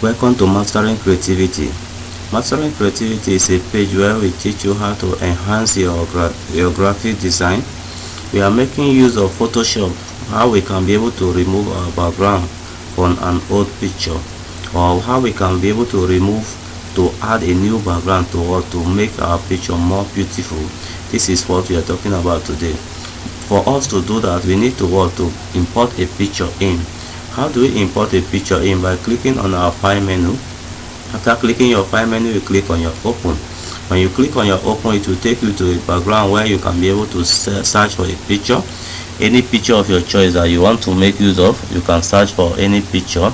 Welcome to Mastering Creativity. Mastering Creativity is a page where we teach you how to enhance your graphic design. We are making use of Photoshop, how we can be able to remove our background from an old picture, or how we can be able to add a new background to make our picture more beautiful. This is what we are talking about today. For us to do that, we need to import a picture in. How do we import a picture in? By clicking on our file menu. After clicking your file menu, you click on your open. When you click on your open, it will take you to a background where you can be able to search for a picture. Any picture of your choice that you want to make use of, you can search for any picture,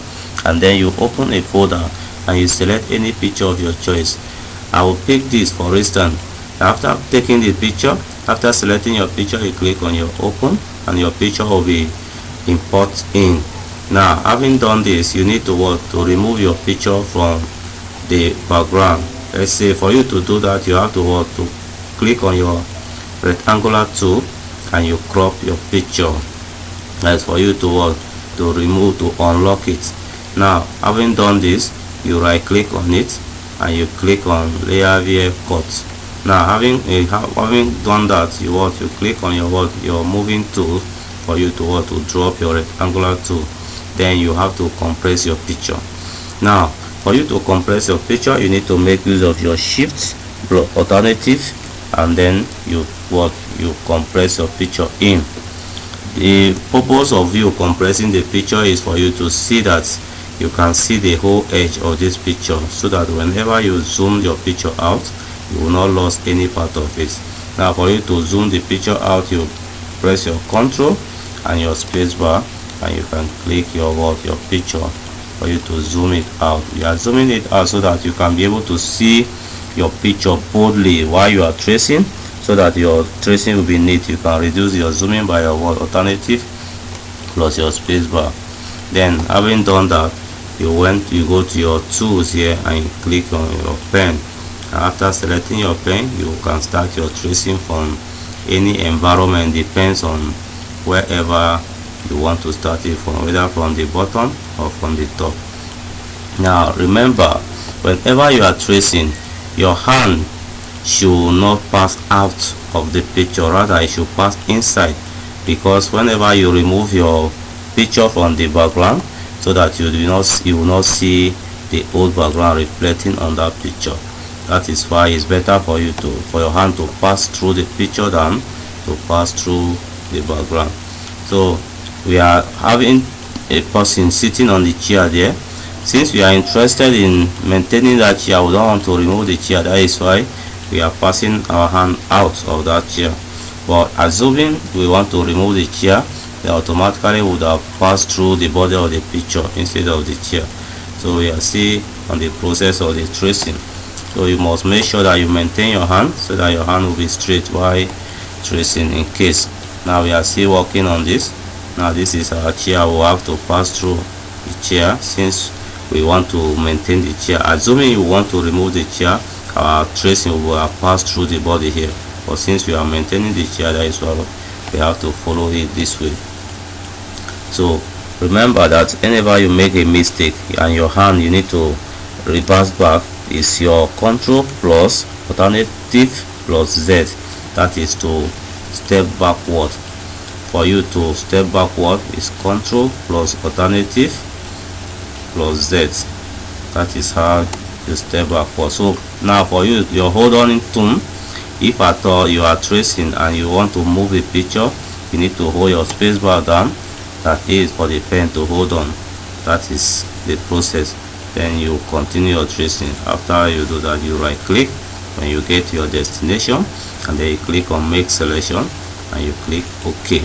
and then you open a folder and you select any picture of your choice. I will pick this for instance. After taking the picture, after selecting your picture, you click on your open and your picture will be import in. Now, having done this, you need to remove your picture from the background. Let's say for you to do that, you have to click on your rectangular tool and you crop your picture. That's for you to unlock it. Now, having done this, you right click on it and you click on layer via cut. Now, having done that, you click on your moving tool for you to drop your rectangular tool. Then you have to compress your picture. Now, for you to compress your picture, you need to make use of your shift alternative, and then you compress your picture in. The purpose of you compressing the picture is for you to see that you can see the whole edge of this picture, so that whenever you zoom your picture out, you will not lose any part of it. Now, for you to zoom the picture out, you press your Ctrl and your space bar, and you can click your picture for you to zoom it out. You are zooming it out so that you can be able to see your picture boldly while you are tracing, so that your tracing will be neat. You can reduce your zooming by your alternative plus your space bar. Then, having done that, you go to your tools here and you click on your pen. After selecting your pen, you can start your tracing from any environment. Depends on wherever you want to start it from, whether from the bottom or from the top. Now, remember, whenever you are tracing, your hand should not pass out of the picture, rather it should pass inside, because whenever you remove your picture from the background, so that you will not see the old background reflecting on that picture. That is why it's better for your hand to pass through the picture than to pass through the background. So we are having a person sitting on the chair there. Since we are interested in maintaining that chair, we don't want to remove the chair. That is why we are passing our hand out of that chair. But assuming we want to remove the chair, they automatically would have passed through the body of the picture instead of the chair. So we are still on the process of the tracing. So you must make sure that you maintain your hand so that your hand will be straight while tracing in case. Now we are still working on this. Now this is our chair. We'll have to pass through the chair since we want to maintain the chair. Assuming you want to remove the chair, our tracing will have passed through the body here. But since we are maintaining the chair, that is why we have to follow it this way. So remember that whenever you make a mistake and your hand, you need to reverse back, is your Ctrl plus alternative plus Z. That is to step backward. For you to step backward is Ctrl plus alternative plus Z. That is how you step backward. So now for you, your hold on tool, if at all you are tracing and you want to move the picture, you need to hold your space bar down. That is for the pen to hold on. That is the process. Then you continue your tracing. After you do that, you right click when you get to your destination, and then you click on make selection and you click OK.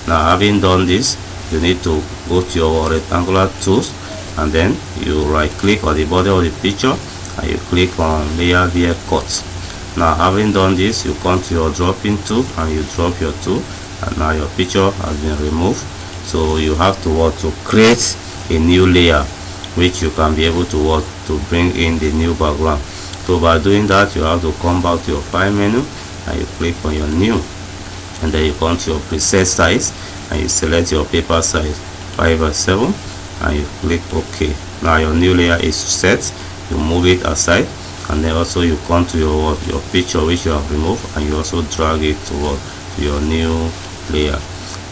Now, having done this, you need to go to your rectangular tools, and then you right click on the body of the picture and you click on layer via cut. Now, having done this, you come to your dropping tool and you drop your tool, and now your picture has been removed. So you have to create a new layer which you can be able to bring in the new background. So by doing that, you have to come back to your file menu and you click on your new, and then you come to your preset size and you select your paper size 5 by 7 and you click OK. Now your new layer is set. You move it aside, and then also you come to your picture which you have removed, and you also drag it to your new layer.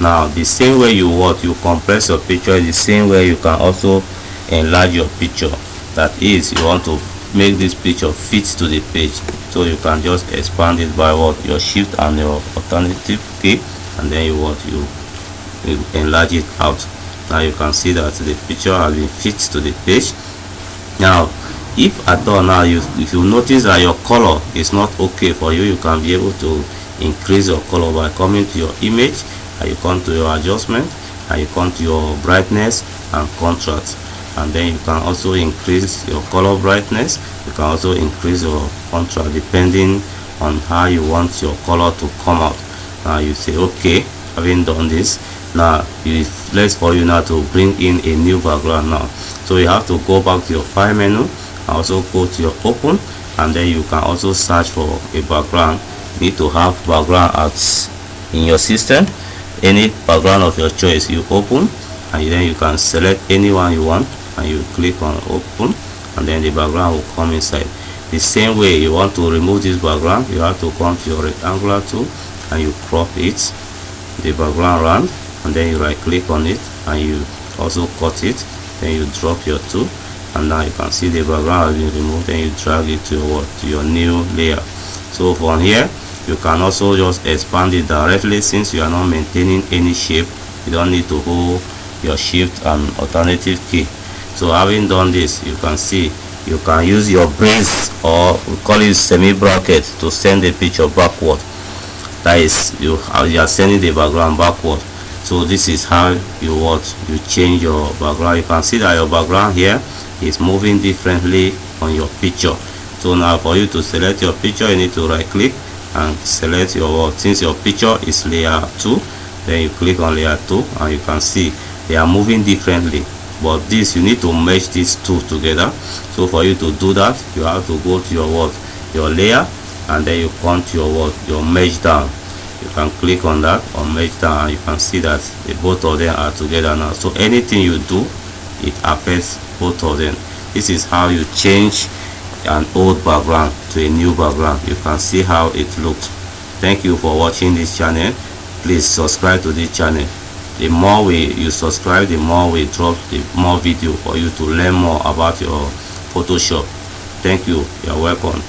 Now the same way you compress your picture, the same way you can also enlarge your picture. That is, you want to make this picture fit to the page, so you can just expand it by your shift and your alternative key, and then you enlarge it out. Now you can see that the picture has been fit to the page. Now if at all, now if you notice that your color is not okay for you, you can be able to increase your color by coming to your image, and you come to your adjustment, and you come to your brightness and contrast, and then you can also increase your color brightness. You can also increase your contrast depending on how you want your color to come out. Now you say okay. Having done this, now it's less for you now to bring in a new background. Now so you have to go back to your file menu and also go to your open, and then you can also search for a background. You need to have background in your system. Any background of your choice, you open, and then you can select anyone you want, and you click on open, and then the background will come inside. The same way you want to remove this background, you have to come to your rectangular tool and you crop it, the background around, and then you right click on it and you also cut it. Then you drop your tool, and now you can see the background has been removed. Then you drag it to your new layer. So from here you can also just expand it directly. Since you are not maintaining any shape, you don't need to hold your shift and alternative key. So having done this, you can see you can use your brace, or we call it semi bracket, to send the picture backward. That is, you are sending the background backward. So this is how you change your background. You can see that your background here is moving differently on your picture. So now for you to select your picture, you need to right click and select your since your picture is layer 2, then you click on layer 2, and you can see they are moving differently. But this, you need to merge these two together. So for you to do that, you have to go to your layer, and then you come to your merge down. You can click on that on merge down, and you can see that both of them are together now. So anything you do, it affects both of them. This is how you change an old background to a new background. You can see how it looks. Thank you for watching this channel. Please subscribe to this channel. The more you subscribe, the more we drop the more video for you to learn more about your Photoshop. Thank you. You're welcome.